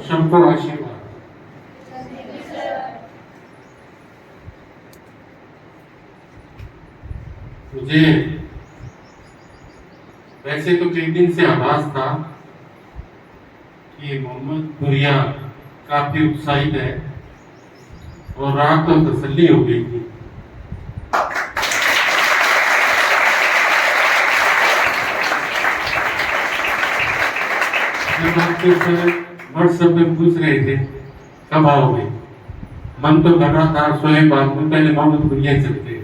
सबको आशीर्वाद। मुझे वैसे तो कई दिन से आभास था कि मोहम्मद पुरिया काफी उत्साहित है और रात तो तसल्ली हो गई थी। जब आपके व्हाट्सएप पे पूछ रहे थे कब आओगे, मन तो कर रहा था सोए बाद में पहले मोहम्मद पुरिया चलते।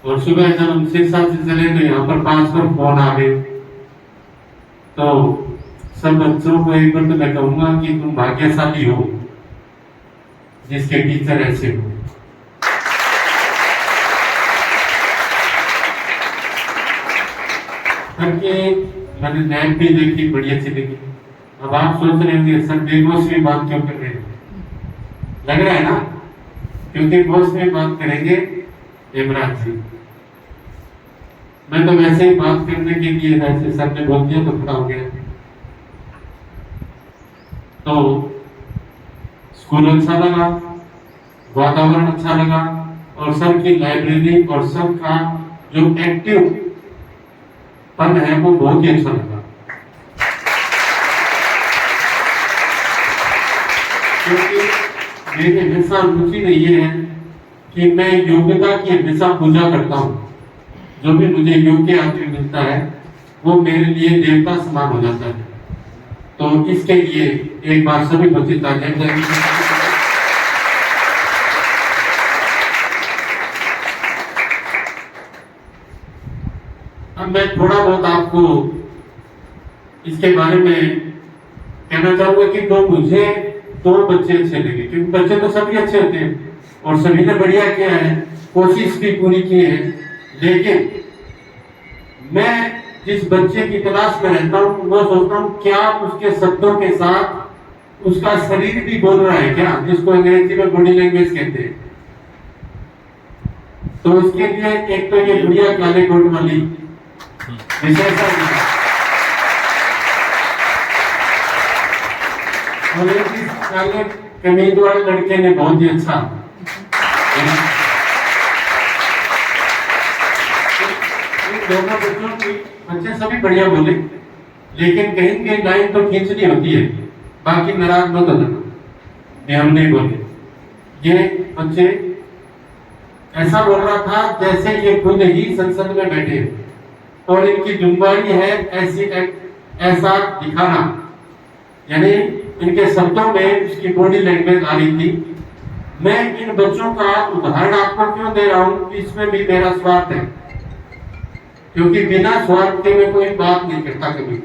और सुबह जब हम 6-7 से चले तो यहाँ पर 5 बार फोन आ गए। तो सब बच्चों को एक बार तो मैं कहूंगा कि तुम भाग्यशाली हो जिसके टीचर ऐसे हो। करके मैंने नैप भी देखी, बड़ी अच्छी लगी। अब आप सोच रहे होंगे सर बेबॉस में बात क्यों कर रहे हैं, लग रहा है ना, क्योंकि बॉस में बात करेंगे इमरान जी। मैं तो वैसे ही बात करने के लिए वैसे सर ने बोल दिया तो खड़ा हो गया। तो स्कूल अच्छा लगा, वातावरण अच्छा लगा और सर की लाइब्रेरी और सर का जो एक्टिव पन है वो बहुत ही अच्छा लगा। क्योंकि मेरी हमेशा रुचि रही है कि मैं योग्यता की हमेशा पूजा करता हूँ। जो भी मुझे योग्य आदमी मिलता है वो मेरे लिए देवता समान हो जाता है। तो इसके लिए एक बार सभी बच्चे तालियां। अब मैं थोड़ा बहुत आपको इसके बारे में कहना चाहूंगा कि तो मुझे 2 बच्चे अच्छे लगे, क्योंकि बच्चे तो सभी अच्छे होते हैं और सभी ने बढ़िया किया है, कोशिश भी पूरी की है। लेकिन मैं जिस बच्चे की तलाश में रहता हूँ वो सोचता हूँ क्या उसके शब्दों के साथ उसका शरीर भी बोल रहा है क्या, जिसको अंग्रेजी में बॉडी लैंग्वेज कहते हैं। तो उसके लिए एक तो ये बढ़िया काले कोट वाली विशेषता और एक काले कमीज वाले लड़के ने बहुत ही अच्छा दोनों बच्चों की बच्चे सभी बढ़िया बोले, लेकिन कहीं कहीं लाइन तो खींचनी होती है, बाकी नाराज मत हो जाना, हम नहीं बोले। ये बच्चे ऐसा बोल रहा था जैसे ये खुद ही संसद में बैठे और इनकी जुम्बारी है ऐसी ऐसा दिखाना, यानी इनके शब्दों में उसकी बॉडी लैंग्वेज आ रही थी। मैं इन बच्चों का उदाहरण आपको क्यों दे रहा हूं, इसमें भी मेरा स्वार्थ है, क्योंकि बिना स्वार्थ के मैं कोई बात नहीं करता कभी।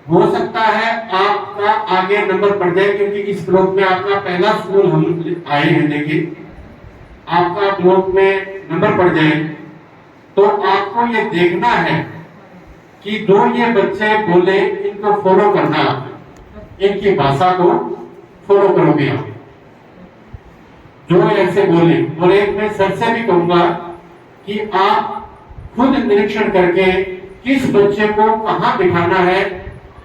हो सकता है आपका आगे नंबर पड़ जाए, क्योंकि इस ब्लॉक में आपका पहला स्कूल हम आए हैं, देखिए आपका ब्लॉक में नंबर पड़ जाए तो आपको ये देखना है कि जो ये बच्चे बोले इनको फॉलो करना, इनकी भाषा को फॉलो करोगे आप, जो ऐसे बोले। और एक मैं सर से भी कहूंगा कि आप खुद निरीक्षण करके किस बच्चे को कहां बिठाना है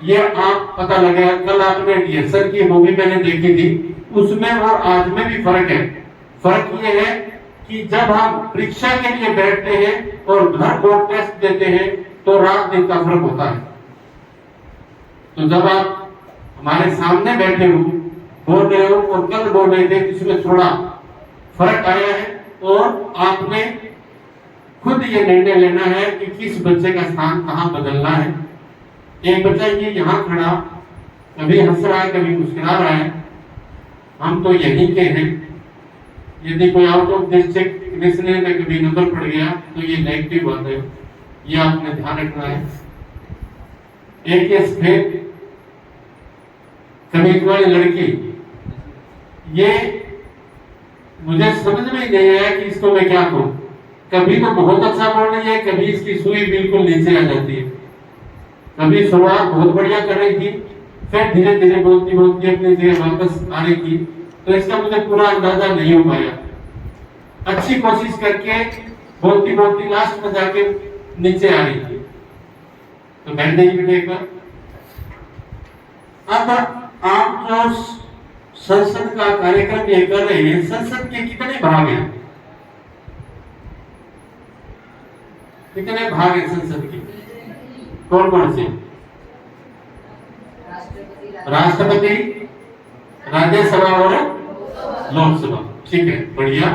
ये आप पता लगेगा। कल आपने डीएसएल की मूवी मैंने देखी थी, उसमें और आज में भी फर्क है। फर्क ये है कि जब हम परीक्षा के लिए बैठते हैं और घर बोर्ड टेस्ट देते हैं तो रात दिन का फर्क होता है। तो जब आप हमारे सामने बैठे हो बोल रहे हो और कल बोल रहे थे, इसमें थोड़ा फर्क आया है और आपने खुद ये निर्णय लेना है कि किस बच्चे का स्थान कहां बदलना है। एक बच्चा ये यहाँ खड़ा कभी हंस रहा है कभी मुस्कुरा रहा है, हम तो यहीं के हैं। यदि कोई आउट ऑफ डिस्ट्रिक्ट नेशनल में कभी नंबर पड़ गया तो ये नेगेटिव बात है, ये आपने ध्यान रखना है। एक ये सफेद कमीज वाली लड़की, ये मुझे समझ में ही नहीं आया कि इसको मैं क्या कहूं। कभी तो बहुत अच्छा बोल रही है, कभी इसकी सुई बिल्कुल नीचे आ जाती है। कभी शुरुआत बहुत बढ़िया कर रही थी, फिर धीरे धीरे बोलती बोलती अपनी जगह वापस आ रही थी। तो इसका मुझे पूरा अंदाजा नहीं हो पाया। अच्छी कोशिश करके बोलती बोलती लास्ट में जाके नीचे आ रही थी। तो बैठ जाइए बेटे एक बार। अब आप जो संसद का कार्यक्रम ये कर रहे हैं, संसद के कितने भाग हैं? कितने भाग हैं संसद के? कौन कौन से? राष्ट्रपति, राज्यसभा और लोकसभा। ठीक है, बढ़िया।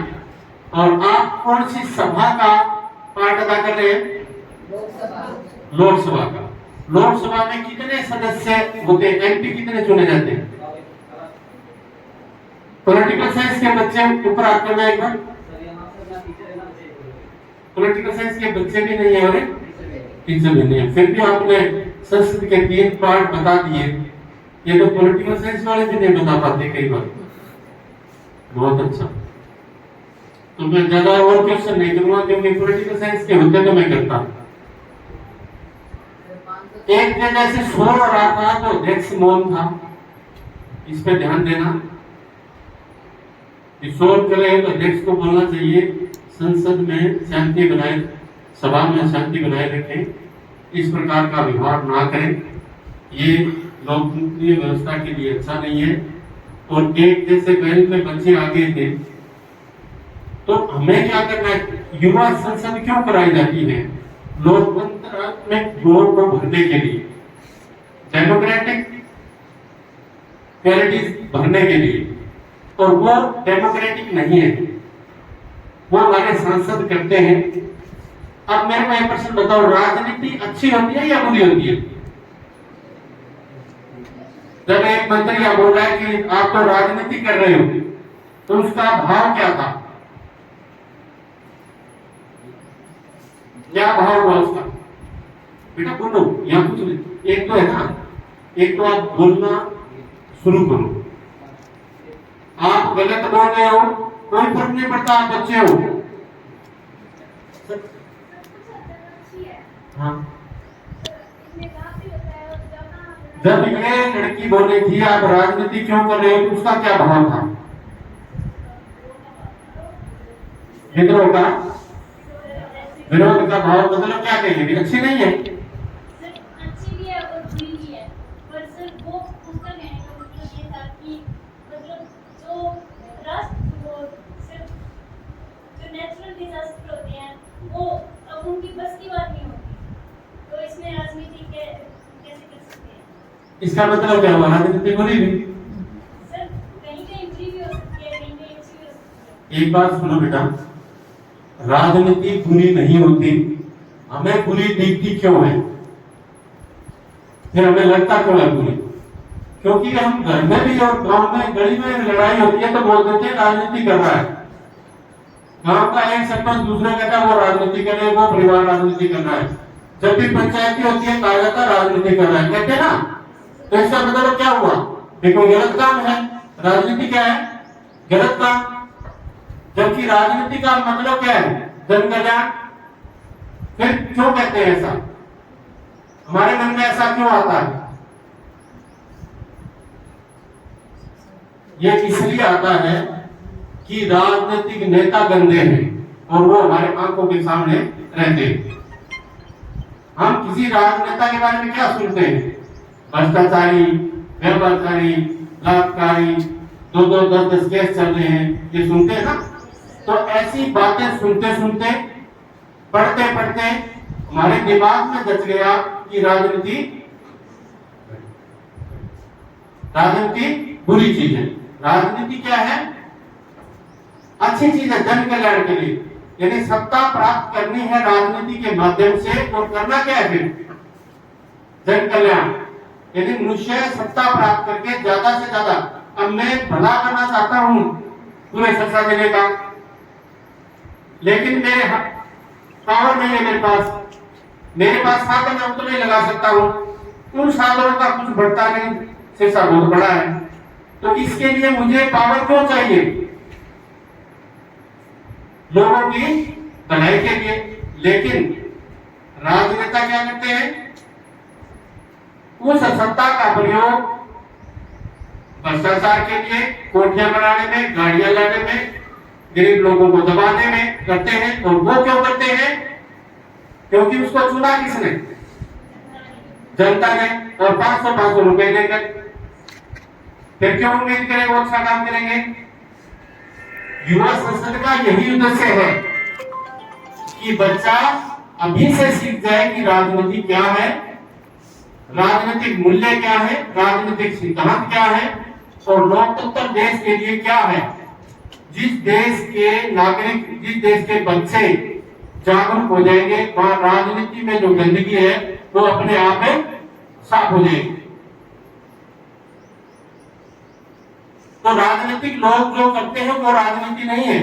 और आप कौन सी सभा का पार्ट अदा कर रहे हैं? लोकसभा का। लोकसभा में कितने सदस्य होते हैं? एमपी कितने चुने जाते हैं? पॉलिटिकल साइंस के बच्चे ऊपर हाथ करना एक बार। पॉलिटिकल साइंस के बच्चे भी नहीं है और टीचर भी नहीं है, फिर भी आपने संस्कृत के 3 पार्ट बता दिए। ये तो पॉलिटिकल साइंस वाले भी नहीं बता पाते कई बार। बहुत अच्छा। तो मैं ज्यादा और क्वेश्चन नहीं करूंगा क्योंकि पॉलिटिकल साइंस के होते तो मैं करता। एक दिन ऐसे शोर हो रहा था तो अध्यक्ष मौन था, इस पे ध्यान देना। शोर करे तो अध्यक्ष को बोलना चाहिए संसद में शांति बनाए, सभा में शांति बनाए रखें, इस प्रकार का व्यवहार ना करें, ये लोकतंत्रीय व्यवस्था के लिए अच्छा नहीं है। और एक जैसे बैल में बच्चे आगे थे तो हमें क्या करना है? युवा संसद क्यों कराई जाती है? लोकतंत्र में जोर को भरने के लिए, डेमोक्रेटिक क्वालिटीज भरने के लिए, और वो डेमोक्रेटिक नहीं है, वो हमारे सांसद करते हैं। अब मेरे को एक प्रश्न बताओ, राजनीति अच्छी होती है या बुरी होती है? जब एक मंत्री या बोल रहा है कि आप तो राजनीति कर रहे हो, तो उसका भाव क्या था? क्या भाव हुआ उसका? बेटा बोलो, यहाँ कुछ नहीं। एक तो है ना, एक तो आप बोलना शुरू करो। आप गलत बोल रहे हो, कोई फर्क नहीं पड़ता, आप बच्चे हो। हाँ। जब ये लड़की बोली थी आप राजनीति क्यों कर रहे हो, तो उसका क्या भाव था? विद्रोह का, विरोध का भाव। मतलब क्या कहेंगे? अच्छी नहीं है? अच्छी भी है और बुरी भी है, पर सर वो उसका कहने का मतलब ये था कि मतलब जो राष्ट्र, वो सिर्फ जो नेचुरल डिजास्टर होते हैं वो अब उनकी बस की बात नहीं होती, तो इसमें राजनीति कैसे कर सकते हैं? इसका मतलब क्या हुआ? राजनीति बुरी भी? सर कहीं कहीं बुरी भी हो सकती है, कहीं कहीं अच्छी भी हो सकती है। एक बात सुनो बेटा, राजनीति बुरी नहीं होती, हमें बुरी दिखती क्यों है? फिर हमें लगता क्यों है बुरी? क्योंकि हम घर में भी और गांव में गली में लड़ाई होती है तो बोल देते हैं राजनीति कर रहा है। गांव का एक सरपंच दूसरे कहता है वो राजनीति कर रहे, वो परिवार राजनीति कर रहा है। जब भी पंचायती होती है कहा जाता है राजनीति कर रहा है, कहते ना। तो इसका मतलब क्या हुआ? देखो गलत काम है। राजनीति क्या है? गलत काम। जबकि राजनीति का मतलब क्या है? जन कल्याण। फिर क्यों कहते हैं ऐसा? हमारे मन में ऐसा क्यों आता है? ये इसलिए आता है कि राजनीतिक नेता गंदे हैं और वो हमारे आंखों के सामने रहते हैं। हम किसी राजनेता के बारे में क्या सुनते हैं? भ्रष्टाचारी, व्यभिचारी, बलात्कारी, 2-2, 10-10 केस चल रहे हैं, ये सुनते हैं ना। तो ऐसी बातें सुनते सुनते, पढ़ते पढ़ते हमारे दिमाग में दच गया कि राजनीति बुरी चीज है। राजनीति क्या है? अच्छी चीज है, जन कल्याण के लिए। यानी सत्ता प्राप्त करनी है राजनीति के माध्यम से, और करना क्या है फिर? जन कल्याण। यानी मनुष्य सत्ता प्राप्त करके ज्यादा से ज्यादा, अब मैं भला करना चाहता हूं पूरे संसार जिले का, लेकिन मेरे पावर नहीं है, मेरे पास साधन है, तो नहीं लगा सकता हूं। उन साधनों का कुछ बढ़ता नहीं, शीर्षा बहुत बड़ा है। तो इसके लिए मुझे पावर क्यों चाहिए? लोगों की भलाई के लिए। लेकिन राजनेता क्या करते हैं? उस सत्ता का प्रयोग भ्रष्टाचार के लिए, कोठियां बनाने में, गाड़ियां लाने में, गरीब लोगों को दबाने में करते हैं। और वो क्यों करते हैं? क्योंकि उसको चुना किसने? जनता ने और 500 रुपए लेकर, फिर क्यों उम्मीद करें वो अच्छा काम करेंगे? युवा संसद का यही उद्देश्य है कि बच्चा अभी से सीख जाए कि राजनीति क्या है, राजनीतिक मूल्य क्या है, राजनीतिक सिद्धांत क्या है और लोकतंत्र देश के लिए क्या है। जिस देश के नागरिक, जिस देश के बच्चे जागरूक हो जाएंगे, वहां राजनीति में जो गंदगी है वो अपने आप में साफ हो जाएगी। तो राजनीतिक लोग जो करते हैं वो राजनीति नहीं है,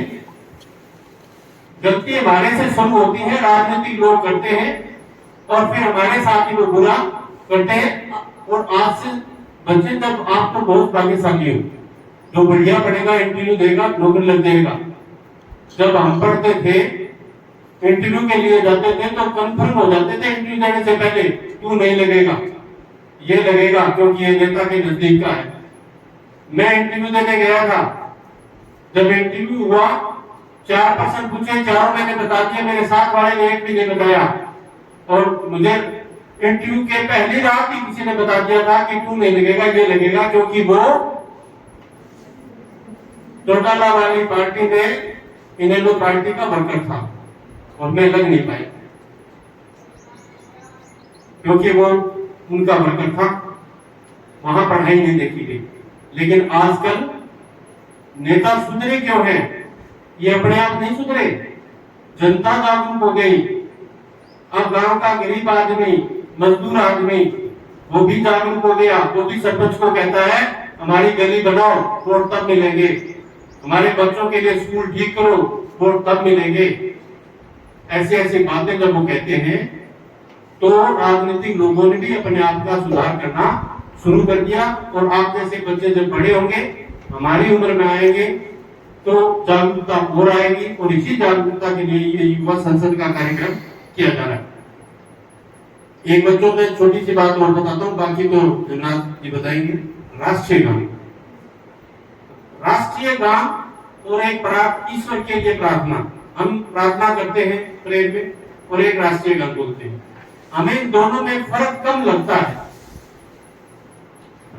गलती हमारे से शुरू होती है, राजनीतिक लोग करते हैं और फिर हमारे साथ ही वो बुरा करते हैं। और आज से बच्चे तब आप तो बहुत भाग्यशाली हो, जो बढ़िया पढ़ेगा, इंटरव्यू देगा, नौकरी लग जाएगा। जब हम पढ़ते थे, इंटरव्यू के लिए जाते थे तो कंफर्म हो जाते थे इंटरव्यू देने से पहले, क्यों नहीं लगेगा, ये लगेगा क्योंकि ये नेता के नजदीक का है। मैं इंटरव्यू देने गया था, जब इंटरव्यू हुआ 4% पूछे, चारों मैंने बता दिया, मेरे साथ वाले ने एक भी नहीं बताया। और मुझे इंटरव्यू के पहली रात ही किसी ने बता दिया था कि क्यों नहीं लगेगा, ये लगेगा क्योंकि वो चौटाला वाली पार्टी में इनेलो पार्टी का वर्कर था और मैं लग नहीं पाई क्योंकि वो उनका वर्कर था, वहां पढ़ाई नहीं देखी गई। लेकिन आजकल नेता सुधरे क्यों हैं? ये अपने आप नहीं सुधरे, जनता जागरूक हो गई। अब गांव का गरीब आदमी, मजदूर आदमी, वो भी जागरूक हो गया, वो भी सरपंच को कहता है हमारी गली बनाओ, वोट तब मिलेंगे, हमारे बच्चों के लिए स्कूल ठीक करो, वोट तब मिलेंगे। ऐसी ऐसी बातें जब वो कहते हैं तो राजनीतिक लोगों ने भी अपने आप का सुधार करना शुरू कर दिया। और आप जैसे बच्चे जब बड़े होंगे, हमारी उम्र में आएंगे, तो जागरूकता और आएगी। और इसी जागरूकता के लिए ये युवा संसद का कार्यक्रम किया जा रहा है। एक बच्चों में छोटी सी बात और बताता हूँ, बाकी तो जगन्नाथ जी बताएंगे। राष्ट्रीय गान, राष्ट्रीय गान और एक ईश्वर के लिए प्रार्थना, हम प्रार्थना करते हैं प्रेयर में, और एक राष्ट्रीय गान बोलते हैं। हमें इन दोनों में फर्क कम लगता है।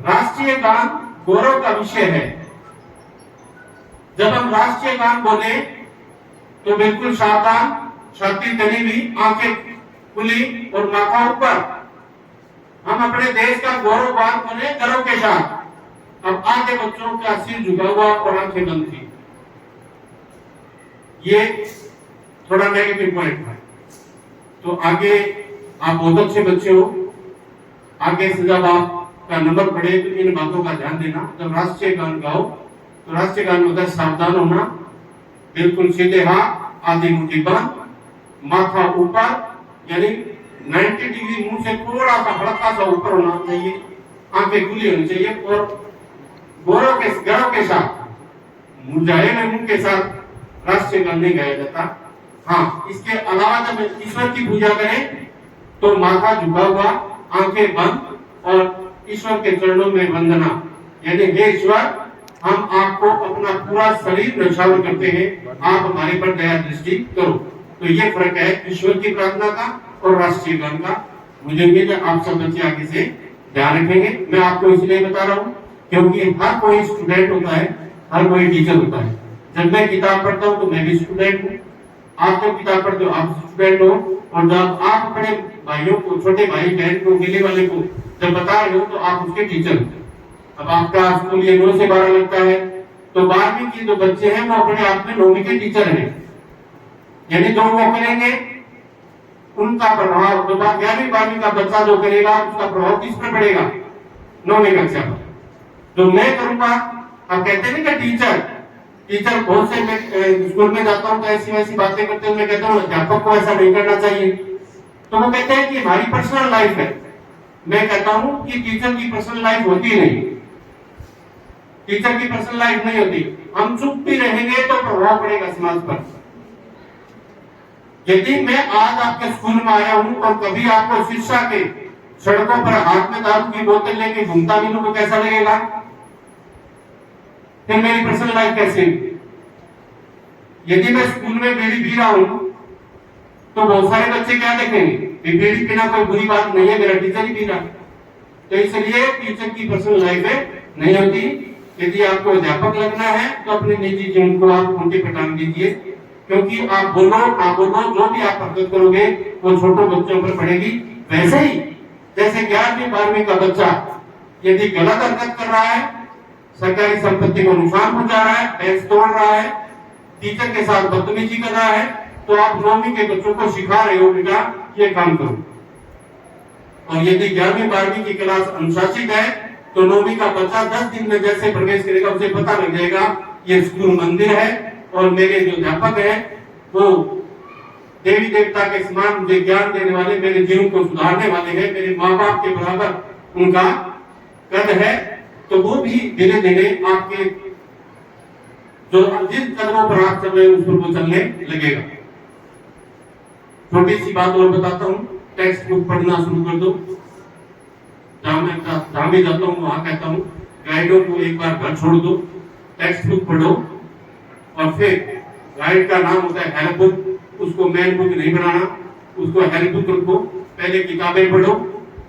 राष्ट्रीय गान गौरव का विषय है। जब हम राष्ट्रीय गान बोले तो बिल्कुल सावधान, छाती तनी हुई, आंखें खुली और माथा ऊपर, हम अपने देश का गौरव गान बोले गर्व के साथ। अब आधे बच्चों का सिर झुका हुआ और आंखें बंद थी, ये थोड़ा नेगेटिव पॉइंट है। तो आगे आप बहुत अच्छे बच्चे हो, आगे से जब आपका नंबर पड़े तो इन बातों का ध्यान देना। जब राष्ट्रीय गान गाओ तो राष्ट्रीय गान में सावधान होना, बिल्कुल सीधे हाथ, आधी मुट्ठी बंद, माथा ऊपर, यानी 90 डिग्री मुंह से थोड़ा सा हल्का सा ऊपर होना चाहिए, आंखें खुली होनी चाहिए और गर्व के साथ, मुरझाए में मुंह के साथ राष्ट्रीय गान नहीं गाया जाता। हाँ, इसके अलावा जब ईश्वर की पूजा करें तो माथा झुका हुआ, आंखें बंद और ईश्वर के चरणों में वंदना, यानी हे ईश्वर, हम आपको अपना पूरा शरीर न्यौछावर करते हैं, आप हमारे पर दया दृष्टि करो। तो ये फर्क है ईश्वर की प्रार्थना का और राष्ट्रीय गान का। मुझे उम्मीद है आप सब बच्चे आगे से ध्यान रखेंगे। मैं आपको इसलिए बता रहा हूँ क्योंकि हर कोई स्टूडेंट होता है, हर कोई टीचर होता है। जब मैं किताब पढ़ता हूँ तो मैं भी स्टूडेंट हूँ, आप जब किताब पढ़ते हो आप स्टूडेंट हो। और जब आप अपने भाइयों को, छोटे भाई बहन को, गिले वाले को जब बता रहे हो तो आप उसके टीचर हो। अब आपका स्कूल ये 9 से 12 लगता है, तो 12वीं के जो बच्चे हैं वो अपने आप में 9वीं के टीचर हैं, यानी जो वो करेंगे उनका प्रभाव, जो 11वीं 12वीं का बच्चा जो करेगा उसका प्रभाव किस पर पड़ेगा? 9वीं कक्षा पर। जो मैं करूंगा, आप कहते हैं ना टीचर बहुत से, मैं स्कूल में जाता हूँ तो ऐसी वैसी बातें करते हैं, मैं कहता हूँ अध्यापक को ऐसा नहीं करना चाहिए, तो वो कहते हैं कि हमारी पर्सनल लाइफ है। मैं कहता हूँ कि टीचर की पर्सनल लाइफ होती नहीं, टीचर की पर्सनल लाइफ नहीं होती। हम चुप भी रहेंगे तो प्रभाव पड़ेगा समाज पर। यदि मैं आज आपके स्कूल में आया हूँ और कभी आपको शिक्षा के सड़कों पर हाथ में दारू की बोतल लेके घूमता मिलूं तो कैसा लगेगा? फिर मेरी पर्सनल लाइफ कैसे? यदि मैं स्कूल में बीड़ी पी रहा हूँ तो बहुत सारे बच्चे क्या देखेंगे कि बीड़ी पीना कोई बुरी बात नहीं है, मेरा टीचर ही पी रहा। तो इसलिए टीचर की पर्सनल लाइफ नहीं होती। यदि आपको अध्यापक लगना है तो अपने निजी जीवन को आप उनके पटान दीजिए, क्योंकि आप बोलो जो भी आप हरकत करोगे वो छोटे बच्चों पर पड़ेगी। वैसे ही जैसे 11वीं 12वीं का बच्चा यदि गलत हरकत कर रहा है, सरकारी संपत्ति को नुकसान पहुंचा रहा है, बेंच तोड़ रहा है, टीचर के साथ बदतमीजी कर रहा है, तो आप 9वीं के बच्चों को सिखा रहे हो बेटा ये काम करो। और यदि 11वीं 12वीं की क्लास अनुशासित है तो 9वीं का बच्चा 10 दिन में जैसे प्रवेश करेगा उसे पता लग जाएगा ये स्कूल मंदिर है और मेरे जो अध्यापक है वो देवी देवता के समान मुझे ज्ञान देने वाले, मेरे जीवन को सुधारने वाले हैं, मेरे माँ बाप के बराबर उनका कद है। तो वो भी धीरे धीरे आपके जो जिन कदमों पर आप चल रहे उस पर वो चलने लगेगा। छोटी सी बात और बताता हूँ, टेक्स्ट बुक पढ़ना शुरू कर दो। जहां भी जाता हूँ वहां कहता हूँ गाइडों को एक बार घर छोड़ दो, टेक्स्ट बुक पढ़ो और फिर गाइड का नाम होता है हेल्प बुक, उसको मेन बुक नहीं बनाना, उसको हेल्प बुक रखो। पहले किताबें पढ़ो,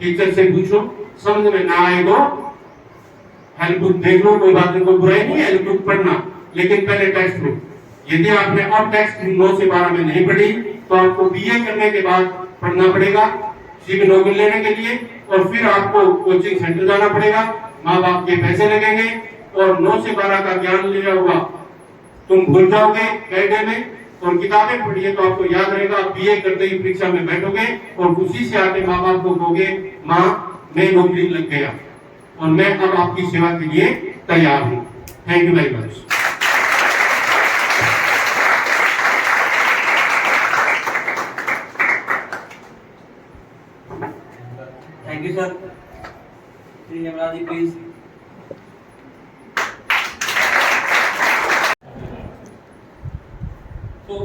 टीचर से पूछो, समझ में ना आए तो हेल्प बुक देख लो, कोई बात नहीं, कोई बुराई नहीं है हेल्प बुक पढ़ना, लेकिन पहले टेक्स्ट बुक। यदि आपने अब टेक्स्ट 9 से 12 में नहीं पढ़ी तो आपको बीए करने के बाद पढ़ना पड़ेगा सिविल नौकरी लेने के लिए, और फिर आपको कोचिंग सेंटर जाना पड़ेगा, माँ बाप के पैसे लगेंगे और 9 से 12 का ज्ञान लिया हुआ तुम भूल जाओगे कैडे में। और किताबें पढ़िए तो आपको याद रहेगा, आप बीए करते ही परीक्षा में बैठोगे और खुशी से आके माँ बाप को कहोगे माँ मैं नौकरी लग गया और मैं अब आपकी सेवा के लिए तैयार हूँ। Thank you very much. Thank you sir. Shri Yamraj ji please. तो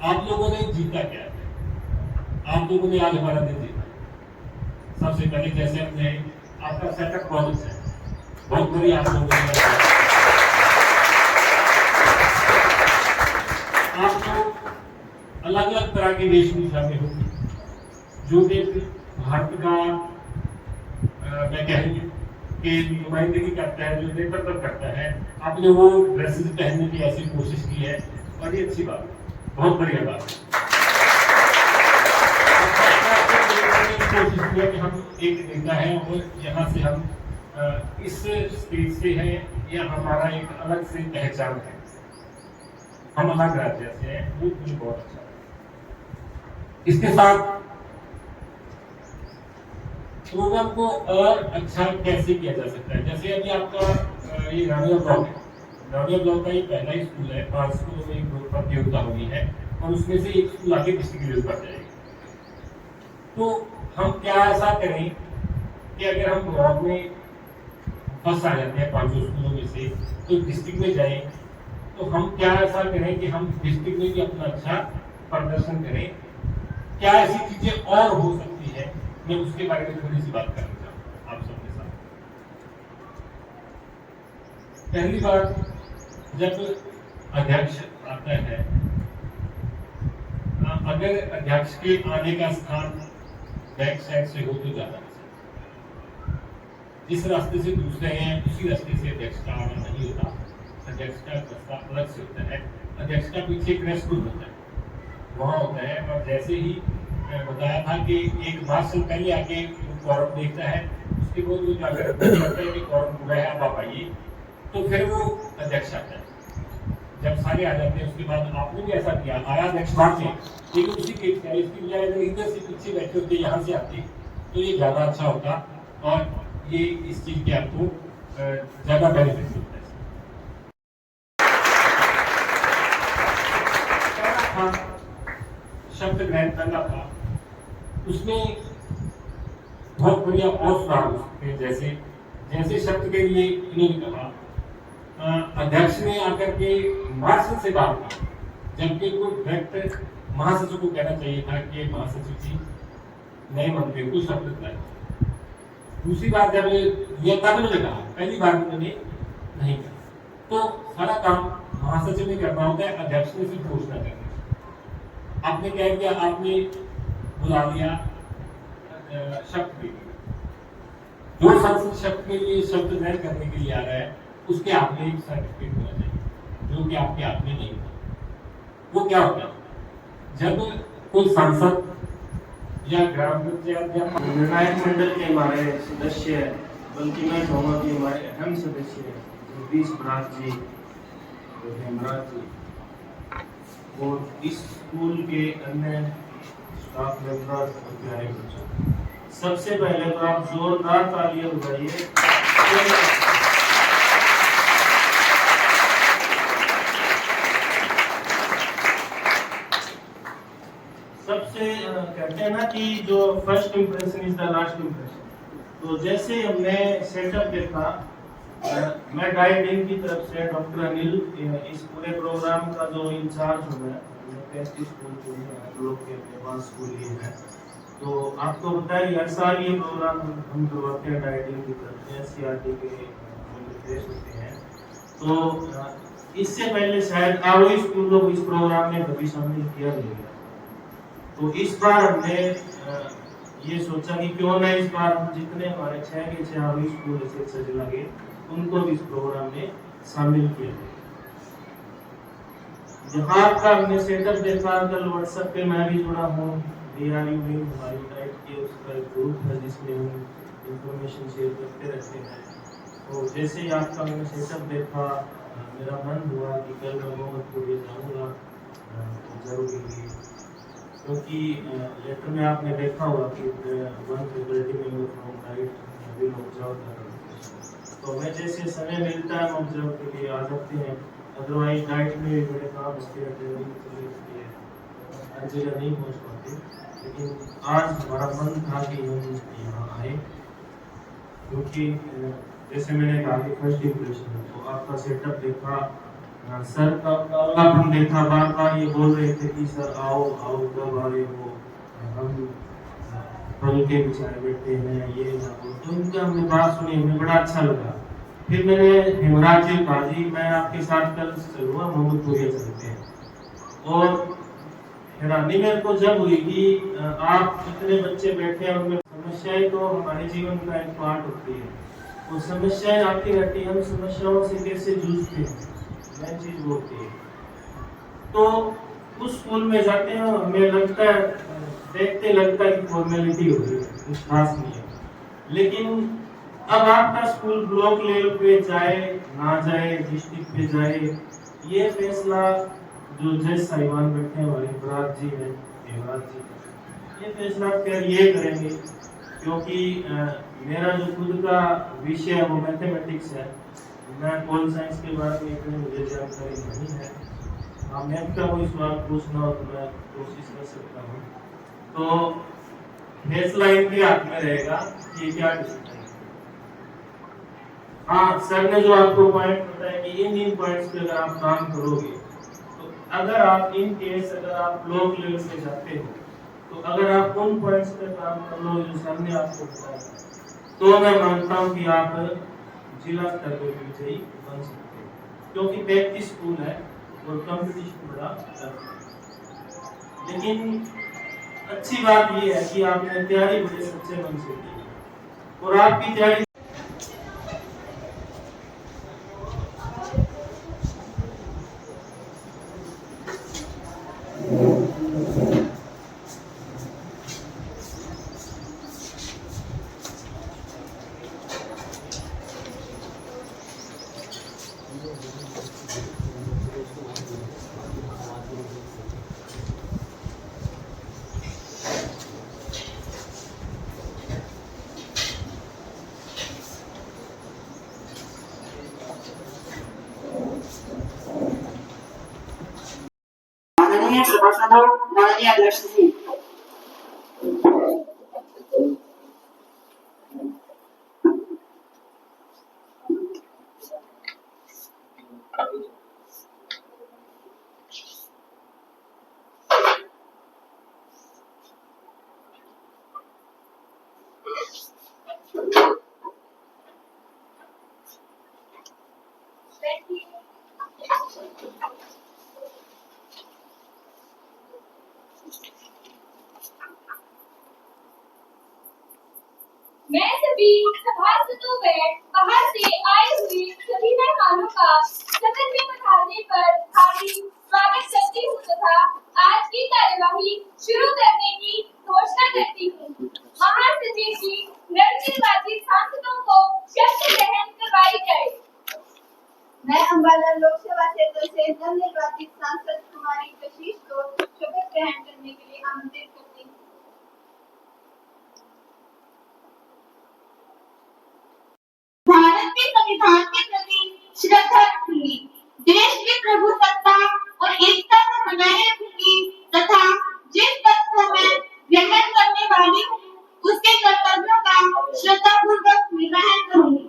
आप लोगों ने जीता क्या है? आप लोगों ने आज हमारा दिन जीता। सबसे पहले जैसे हमने आपका सेटअप बहुत अच्छा है, बहुत बड़ी आप लोगों ने आप लोग अलग अलग तरह की वेशभूषा में होगी, जो एक भारत का मैं कहूँगी कि नुमाइंदगी करता है, जो नेतृत्व करता है, आपने वो ड्रेसेस पहनने की ऐसी कोशिश की है और ये अच्छी बात है, बहुत बढ़िया बात है। कोशिश की है कि हम एक नेता हैं और यहाँ से हम इस स्टेज से हैं, यह हमारा एक अलग से पहचान है, हम अलग राज्य से हैं, वो मुझे बहुत अच्छा है। इसके साथ प्रोग्राम को और अच्छा कैसे किया जा सकता है, जैसे अभी आपका ये रानिया ब्लॉक है, रानिया ब्लॉक का ये पहला ही स्कूल है, 5 स्कूलों में एक प्रतियोगिता हुई है और उसमें से एक स्कूल आगे डिस्ट्रिक्ट लेवल पर जाएगी। तो हम क्या ऐसा करें कि अगर हम ब्लॉक में फर्स्ट आ जाते हैं 5 स्कूलों में से तो डिस्ट्रिक्ट में जाएं, तो हम क्या ऐसा करें कि हम डिस्ट्रिक्ट में भी अपना अच्छा प्रदर्शन करें। क्या ऐसी चीजें और हो सकती है, मैं उसके बारे में थोड़ी सी बात करना चाहूँ आप सबके साथ। पहली बात, जब अध्यक्ष आता है, अगर अध्यक्ष के आने का स्थान बैक साइड से हो तो ज्यादा अच्छा। जिस रास्ते से दूसरे हैं उसी रास्ते से अध्यक्ष का आना नहीं होता, अध्यक्ष का रास्ता अलग से होता है। अध्यक्ष का पीछे क्रेस्ट रूम होता है, वहाँ होता है, और जैसे ही बताया था कि एक मार्शल पहले आके कॉरम देखता है, उसके बाद वो जाकर कहता है कि कॉरम पूरा है, अब आप आइए, तो फिर वो अध्यक्ष आता है। जब सारे आ जाते हैं उसके बाद आपने भी ऐसा किया, आया अध्यक्ष वहाँ से, लेकिन उसी के इसकी बजाय अगर इधर से पीछे बैठे होते, यहाँ से आते तो ये ज़्यादा अच्छा होता और ये इस चीज़ के आपको ज़्यादा बेनिफिट मिलता है। शब्द ग्रहण करना था, उसमें बहुत बढ़िया और सुधार हो सकते हैं। जैसे जैसे शब्द के लिए इन्होंने कहा, अध्यक्ष ने आकर के महासचिव से बात की, जबकि कोई डायरेक्टर महासचिव को कहना चाहिए था कि महासचिव जी नए मंत्री को शपथ दिलाई। दूसरी बार जब ये तब उन्होंने कहा, पहली बार उन्होंने नहीं कहा। तो सारा काम महासचिव ने करना होता है, अध्यक्ष ने सिर्फ घोषणा करनी। आपने क्या किया, आपने बुला लिया शब्द के लिए, जो संस्कृत शब्द के लिए शब्द ग्रहण करने के लिए आ रहा है उसके हाथ में एक सर्टिफिकेट होना चाहिए, जो कि आपके हाथ में नहीं था। वो क्या होता है, जब कोई सांसद या ग्राम पंचायत या निर्णायक मंडल के हमारे सदस्य हैं, बल्कि मैं कहूँगा कि हमारे अहम सदस्य हैं जगदीश बराज जी, हेमराज जी और इस स्कूल के अन्य स्टाफ मेंबर और प्यारे बच्चों, सबसे पहले तो आप जोरदार तालियां बजाइए। सबसे कहते हैं ना कि जो first impression is the last impression. तो जैसे हमने सेटअप देखा, मैं डाइटिंग की तरफ से डॉक्टर अनिल इस पूरे प्रोग्राम का जो इंचार्ज हूँ मैं, 35 स्कूल के लोग के अपने पास स्कूल ये है। तो आपको बताया हर साल ये प्रोग्राम हम करवाते हैं डाइटिंग की तरफ से, एससीईआरटी के निर्देश होते हैं। तो इससे पहले शायद आरोही स्कूलों को इस प्रोग्राम में कभी शामिल किया नहीं गया। तो इस बार हमने ये सोचा कि क्यों ना इस बार हम जितने हमारे 6 के 6 आरोही स्कूल ऐसे जिला के उनको भी इस प्रोग्राम में शामिल किया जाए। यहाँ का हमने सेटअप देखा, कल व्हाट्सएप पे मैं भी जुड़ा हूँ, DRU में हमारी डाइट के उसका एक ग्रुप है जिसमें हम इंफॉर्मेशन शेयर करते रहते हैं। तो जैसे ही आपका मैंने सेटअप देखा, मेरा मन हुआ कि कल मैं मोहम्मदपुर जाऊँगा जरूरी, क्योंकि लेटर में आपने देखा होगा कि 1 faculty member from diet will observe. तो हमें जैसे समय मिलता है हम ऑब्जर्व के लिए आ जाते हैं, अदरवाइज डाइट में भी बड़े काम होते हैं, ट्रेनिंग चली होती है, हर जगह नहीं पहुँच पाते। लेकिन आज हमारा मन था कि हम यहाँ आए, क्योंकि जैसे मैंने कहा कि फर्स्ट इम्प्रेशन है। तो आपका सेटअप देखा, सर का अपन देखा, बार बार ये बोल रहे थे कि सर आओ आओ, कब आ रहे हो, हम पल के बिचारे बैठे हैं, ये ना हो। तो इनका हमने बात सुनी, हमें बड़ा अच्छा लगा। फिर मैंने हेमराज जी कहा, जी मैं आपके साथ कल चलूँगा, मोहम्मदपुरिया चलते हैं। और हैरानी मेरे को जब हुई कि आप इतने बच्चे बैठे हैं, उनमें समस्याएं तो हमारे जीवन का एक पार्ट होती है, वो समस्याएं आती रहती है, हम समस्याओं से कैसे जूझते हैं, मेन चीज वो होती है। तो उस स्कूल में जाते हैं, हमें लगता है, देखते लगता है कि फॉर्मेलिटी हो रही है, कुछ खास नहीं है। लेकिन अब आपका स्कूल ब्लॉक लेवल पे जाए ना जाए, डिस्ट्रिक्ट पे जाए, ये फैसला जो जज साहिबान बैठे हैं, हमारे बराज जी हैं, देवराज जी, ये फैसला फिर ये करेंगे। क्योंकि मेरा जो खुद का विषय है वो मैथमेटिक्स है, मैं पॉल साइंस के बारे में इतनी मुझे जानकारी नहीं है। हाँ, मैथ का कोई सवाल पूछना हो तो मैं कोशिश कर सकता हूँ। तो फैसला इनके हाथ में रहेगा कि क्या डिसीजन है। हाँ, सर ने जो आपको पॉइंट बताया कि इन पॉइंट्स पे अगर आप काम करोगे, तो अगर आप इन केस अगर आप ब्लॉक लेवल पे जाते हो, तो अगर आप उन पॉइंट्स पे काम कर लो जो सर ने आपको बताया, तो मैं मानता हूँ कि आप जिला स्तर पे विजयी बन सकते हो। क्योंकि 35 स्कूल है और कंपटीशन बड़ा है। लेकिन अच्छी बात ये है कि आपने तैयारी बड़े सच्चे मन से की और आपकी तैयारी माननीय सभासदों, माननीय अध्यक्ष जी, भी सभासदों में बाहर से आए हुए सभी मेहमानों का सदन में पधारने पर हार्दिक स्वागत करती हूँ तथा आज की कार्यवाही शुरू करने की घोषणा करती हूँ। महासचिव जी नवनिर्वाचित सांसदों को शपथ ग्रहण करवाई जाए। मैं अम्बाला लोकसभा क्षेत्र से नवनिर्वाचित सांसद कुमारी कशिश को शपथ ग्रहण करने के लिए आमंत्रित करती हूँ। भारत के संविधान के प्रति श्रद्धा रखूंगी, देश की प्रभुसत्ता और एकता को बनाए रखूंगी तथा जिस पद को मैं ग्रहण करने वाली हूँ उसके कर्तव्यों का श्रद्धापूर्वक निर्वहन करूंगी।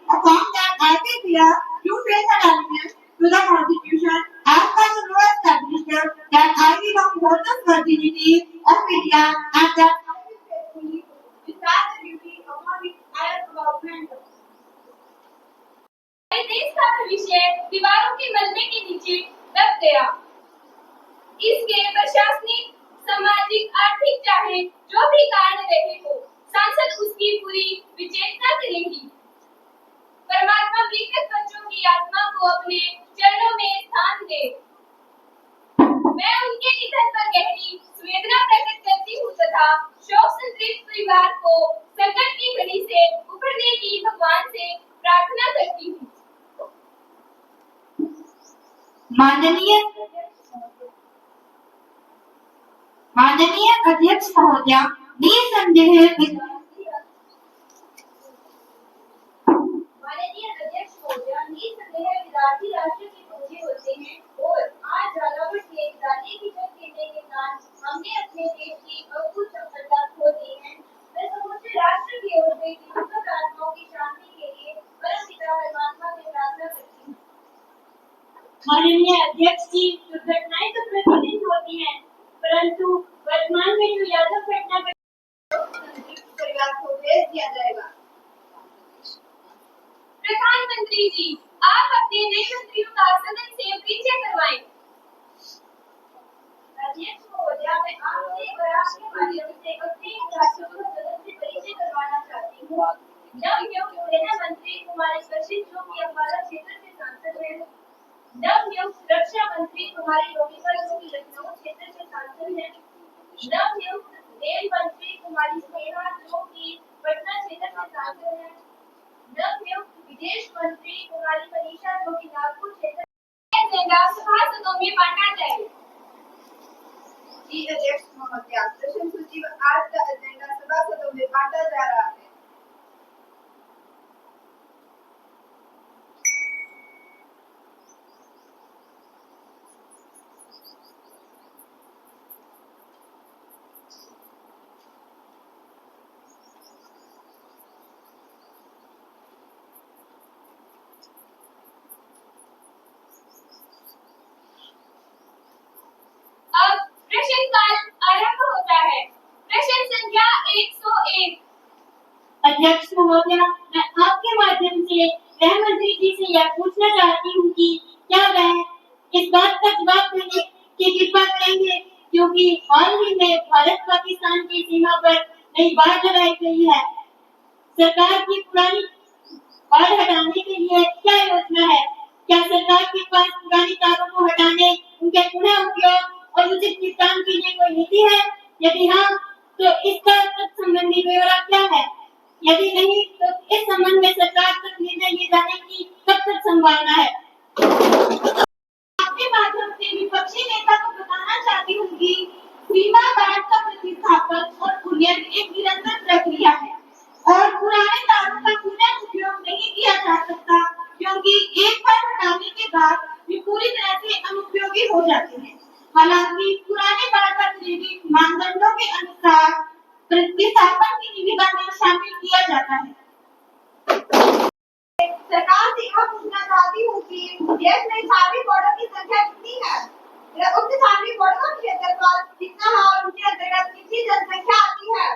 Upon that I declare true faith and allegiance to the Constitution as per the law established, that I will uphold the virginity of India and that I will faithfully discharge the duty upon which I am about to enter. हमारे देश का भविष्य दीवारों के मलबे के नीचे दब गया। इसके प्रशासनिक, सामाजिक, आर्थिक चाहे जो भी कारण रहे हो, संसद उसकी पूरी विचेतना करेगी। परमात्मा मृतक बच्चों की आत्मा को अपने चरणों में स्थान दे। मैं उनके निधन पर गहरी संवेदना प्रकट करती हूँ तथा शोक संतृप्त परिवार को संकट की घड़ी से उभरने की भगवान से प्रार्थना करती हूँ। माननीय अध्यक्ष महोदया, निसंदेह विद्यार्थी राष्ट्र के पूंजी होते हैं और आज झालावाड़ के जाने की जंग खेलने के कारण हमने अपने देश की अद्भुत सफलता खो दी है। मैं समूचे राष्ट्र की ओर से दुखद आत्माओं की शांति के लिए परमपिता परमात्मा से प्रार्थना करती हूँ। माननीय अध्यक्ष जी, दुर्घटनाएं तो प्रतिदिन होती हैं, परंतु वर्तमान में जो यादव घटना परिवार को भेज दिया जाएगा। प्रधानमंत्री जी, आप अपने नए मंत्रियों का सदन से परिचय करवाएं। अध्यक्ष महोदया, मैं आपसे और आपके माध्यम से अपने राष्ट्र को सदन से परिचय करवाना चाहती हूँ। नवनियुक्त गृह मंत्री कुमारी कशिश जो कि अम्बाला क्षेत्र से सांसद हैं। नवनियुक्त रक्षा मंत्री कुमारी रोमिका जो कि लखनऊ क्षेत्र से सांसद हैं। नवनियुक्त रेल मंत्री कुमारी स्नेहा जो कि पटना क्षेत्र से सांसद हैं। नवनियुक्त विदेश मंत्री कुमारी मनीषा जो कि नागपुर क्षेत्र से एजेंडा सभासदों में बांटा जाए। जी अध्यक्ष महोदया, प्रश्न सूची आज का एजेंडा सभासदों में बांटा जा रहा है। अब प्रश्नकाल आरंभ होता है। प्रश्न संख्या 101। अध्यक्ष महोदया, मैं आपके माध्यम से गृह मंत्री जी से यह पूछना चाहती हूँ कि क्या वह इस बात का जवाब देने की कृपा करेंगे, क्योंकि हाल ही में भारत पाकिस्तान की सीमा पर नई बाढ़ लगाई गई है। सरकार की पुरानी बाढ़ हटाने के लिए क्या योजना है? क्या सरकार के पास पुरानी तारों को हटाने, उनके पुनः उपयोग और उचित निपटान के लिए कोई नीति है? यदि हाँ, तो इसका संबंधी ब्यौरा क्या है? यदि नहीं, तो इस संबंध में सरकार तक निर्णय लिए जाने की कब तक संभावना है? आपके माध्यम से विपक्षी नेता को बताना चाहती हूँ कि सीमा बाढ़ का प्रतिस्थापन और उन्नयन एक निरंतर प्रक्रिया है और पुराने तारों का पुनः उपयोग नहीं किया जा सकता, क्योंकि एक बार हटाने के बाद वे पूरी तरह से अनुपयोगी हो जाते हैं। हालांकि पुराने बाढ़ का क्रेडिट मानदंडों के अनुसार प्रतिस्थापन की निविदा में शामिल किया जाता है। सरकार से यह पूछना चाहती हूँ कि देश में छावनी बोर्डों की संख्या कितनी है? उक्त छावनी बोर्डों का क्षेत्रफल कितना है और उनके अंतर्गत कितनी जनसंख्या आती है?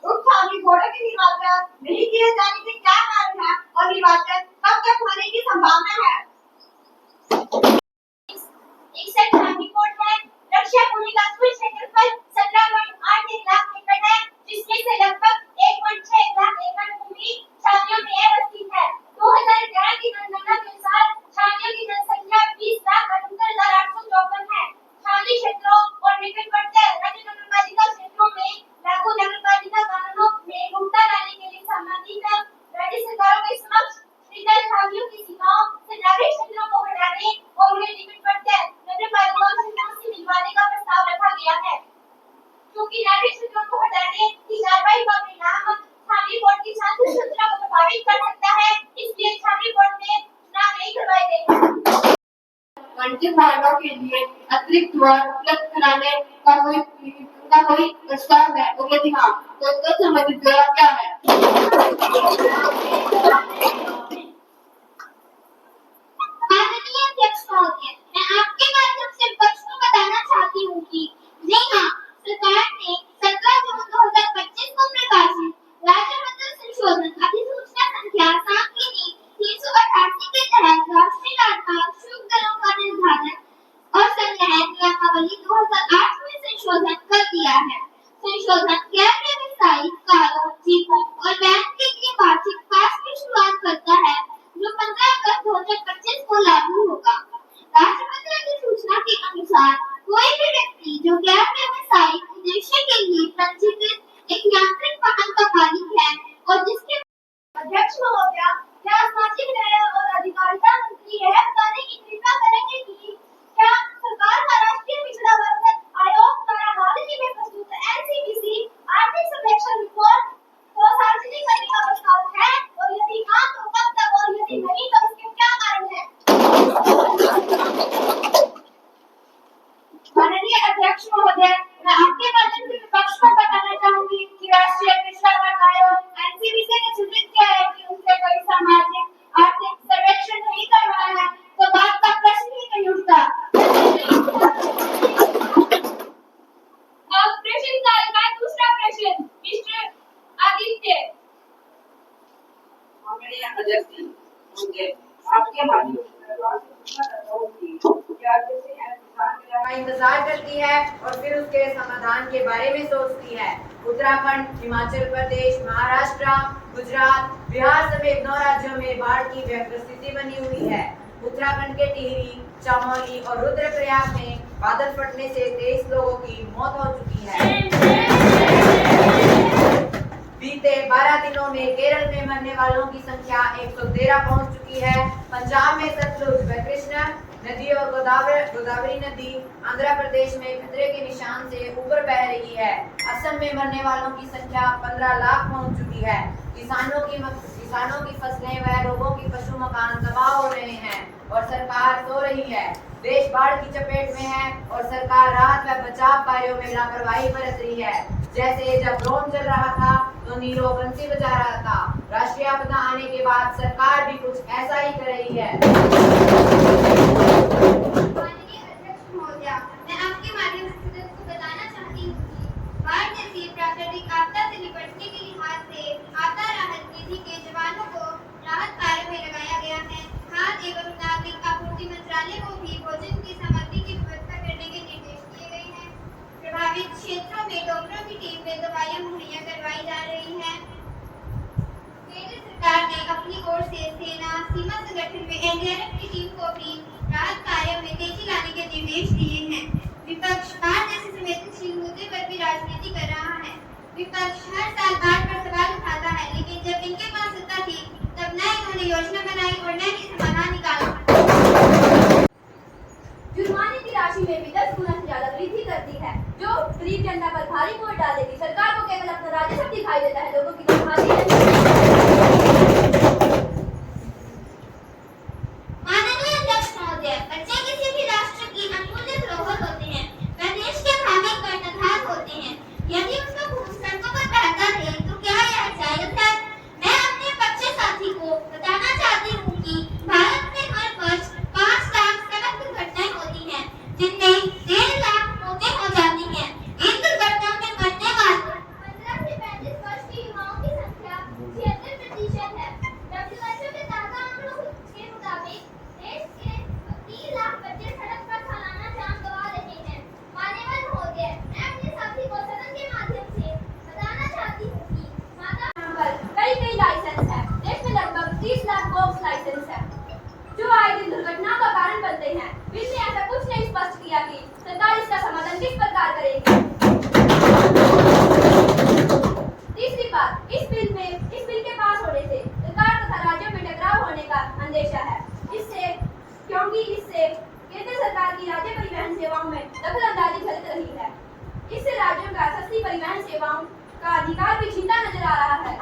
उक्त छावनी बोर्डों के निर्वाचन नहीं किए जाने के क्या कारण है और निर्वाचन कब तक होने की संभावना है? एक सेट छावनी बोर्ड है। रक्षा भूमि का कुल क्षेत्रफल 17.8 लाख एकड़ है, जिसमें से लगभग 1.6 लाख एकड़ भूमि छावनियों में अवस्थित है। 2011 की जनगणना के अनुसार छावनियों की जनसंख्या 20,78,854 है। छावनी क्षेत्रों और निकटवर्ती राज्य नगरपालिका क्षेत्रों में लागू नगरपालिका कानूनों में गुमता लाने के लिए संबंधित राज्य सरकारों के समक्ष शीतल छावनियों की सीमाओं से नागरिक क्षेत्रों को हटाने और उन्हें निकटवर्ती नगरपालिकाओं से मिलवाने का प्रस्ताव रखा गया है। क्योंकि नागरिक क्षेत्रों को हटाने की कार्रवाई का परिणाम छावनी बोर्ड की शांति शृंखला को प्रभावित कर सकता है, इसलिए छावनी बोर्ड में चुनाव नहीं करवाए गए। वंचित वर्गों के लिए अतिरिक्त वर्ग उपलब्ध कराने का कोई प्रस्ताव है? तो यदि हाँ, तो उसका संबंधित ब्यौरा क्या है? माननीय अध्यक्ष महोदय, मैं आपके माध्यम से विपक्ष को बताना चाहती हूँ कि जी हाँ, सरकार ने 17 जून 2025 को प्रकाशित राज्य मंडल संशोधन अधिसूचना संख्या 7/388 के तहत राष्ट्रीय राजमार्ग शुल्क दरों का निर्धारण और संग्रहण नियमावली 2008 में संशोधन कर दिया है। संशोधन गैर व्यावसायिक कारों, जीपों और वैन के लिए वार्षिक पास की शुरुआत करता है, जो 15 अगस्त 2025 को लागू होगा। राज्य मंडल अधिसूचना के अनुसार कोई भी व्यक्ति जो गैर व्यावसायिक उद्देश्य के लिए पंजीकृत एक यांत्रिक वाहन का मालिक है और जिसके अध्यक्ष महोदय, क्या सामाजिक न्याय और अधिकारिता मंत्री यह बताने की कृपा करेंगे कि क्या सरकार का राष्ट्रीय पिछड़ा वर्ग आयोग द्वारा हाल ही में प्रस्तुत एनसीबीसी आर्थिक सर्वेक्षण रिपोर्ट को सार्वजनिक करने का प्रस्ताव है, और यदि हाँ तो कब तक, और यदि नहीं तो इसके क्या कारण है? माननीय अध्यक्ष महोदय, मैं आपके माध्यम से विपक्ष को बताना चाहूंगी कि राष्ट्रीय पिछड़ा वर्ग आयोग एनसीबीसी ने सूचित किया है कि उनसे कोई सामाजिक आर्थिक सर्वेक्षण नहीं करवाया है, तो बात का प्रश्न ही नहीं उठता। अब प्रश्न का दूसरा प्रश्न मिस्टर आदित्य। माननीय अध्यक्ष महोदय, आपके माध्यम से इंतजार करती है और फिर उसके समाधान के बारे में सोचती है। उत्तराखंड, हिमाचल प्रदेश, महाराष्ट्र, गुजरात, बिहार समेत 9 राज्यों में बाढ़ की स्थिति बनी हुई है। उत्तराखंड के टिहरी, चमोली और रुद्रप्रयाग में बादल फटने से 23 लोगों की मौत हो चुकी है। बीते 12 दिनों में केरल में मरने वालों की संख्या 113 पहुंच चुकी है। पंजाब में सतलुज व कृष्णा नदी और गोदावरी नदी आंध्र प्रदेश में खतरे के निशान से ऊपर बह रही है। असम में मरने वालों की संख्या 15 लाख पहुंच चुकी है। किसानों की फसलें व लोगों की पशु मकान तबाह हो रहे हैं और सरकार सो रही है। देश बाढ़ की चपेट में है और सरकार राहत व बचाव कार्यों में लापरवाही बरत रही है। जैसे जब ड्रोन चल रहा था तो नीरो बंसी बजा रहा था। राष्ट्रीय आपदा आने के बाद सरकार भी कुछ ऐसा ही कर रही है। माननीय अध्यक्ष महोदय, मैं आपके माध्यम से सदन को बताना चाहती हूँ कि बाढ़ जैसी प्राकृतिक आपदा से निपटने के लिहाज से आपदा राहत निधि के जवानों को राहत कार्य में लगाया गया है। खाद्य एवं नागरिक आपूर्ति मंत्रालय को भी भोजन की सामग्री की व्यवस्था करने के निर्देश दिए गए हैं। प्रभावित क्षेत्रों में डॉक्टरों की टीम में दवाइयां मुहैया करवाई जा रही हैं। केंद्र सरकार ने अपनी ओर से सेना, सीमा संगठन में एनडीआरएफ की टीम को भी राहत कार्य में तेजी लाने के निर्देश दिए हैं। विपक्ष बाढ़ जैसे संवेदनशील मुद्दे पर भी राजनीति कर रहा है। विपक्ष हर साल बाढ़ पर सवाल उठाता है, लेकिन जब इनके पास सत्ता थी तब न इन्होंने योजना बनाई और न ही समाधान निकाला। जुर्माने की राशि में भी 10 गुना से ज्यादा वृद्धि करती है, जो गरीब जनता पर भारी बोझ डाल देगी। सरकार को केवल अपना राजस्व दिखाई देता है, लोगों की तनख्वाही नहीं। माननीय अध्यक्ष महोदय, बच्चे किसी भी राष्ट्र की अमूल्य धरोहर होते हैं। वे देश के भावी कर्णधार होते हैं। यदि उनका खून सड़कों पर बहता रहे तो बिल ने ऐसा कुछ नहीं स्पष्ट किया कि सरकार इसका समाधान किस प्रकार करेगी। तीसरी बात, इस बिल के पास होने से सरकार तथा राज्यों में टकराव होने का अंदेशा है। इससे केंद्र सरकार की राज्य परिवहन सेवाओं में दखलंदाजी झलक रही है। इससे राज्यों का सस्ती परिवहन सेवाओं का अधिकार भी छीनता नजर आ रहा है।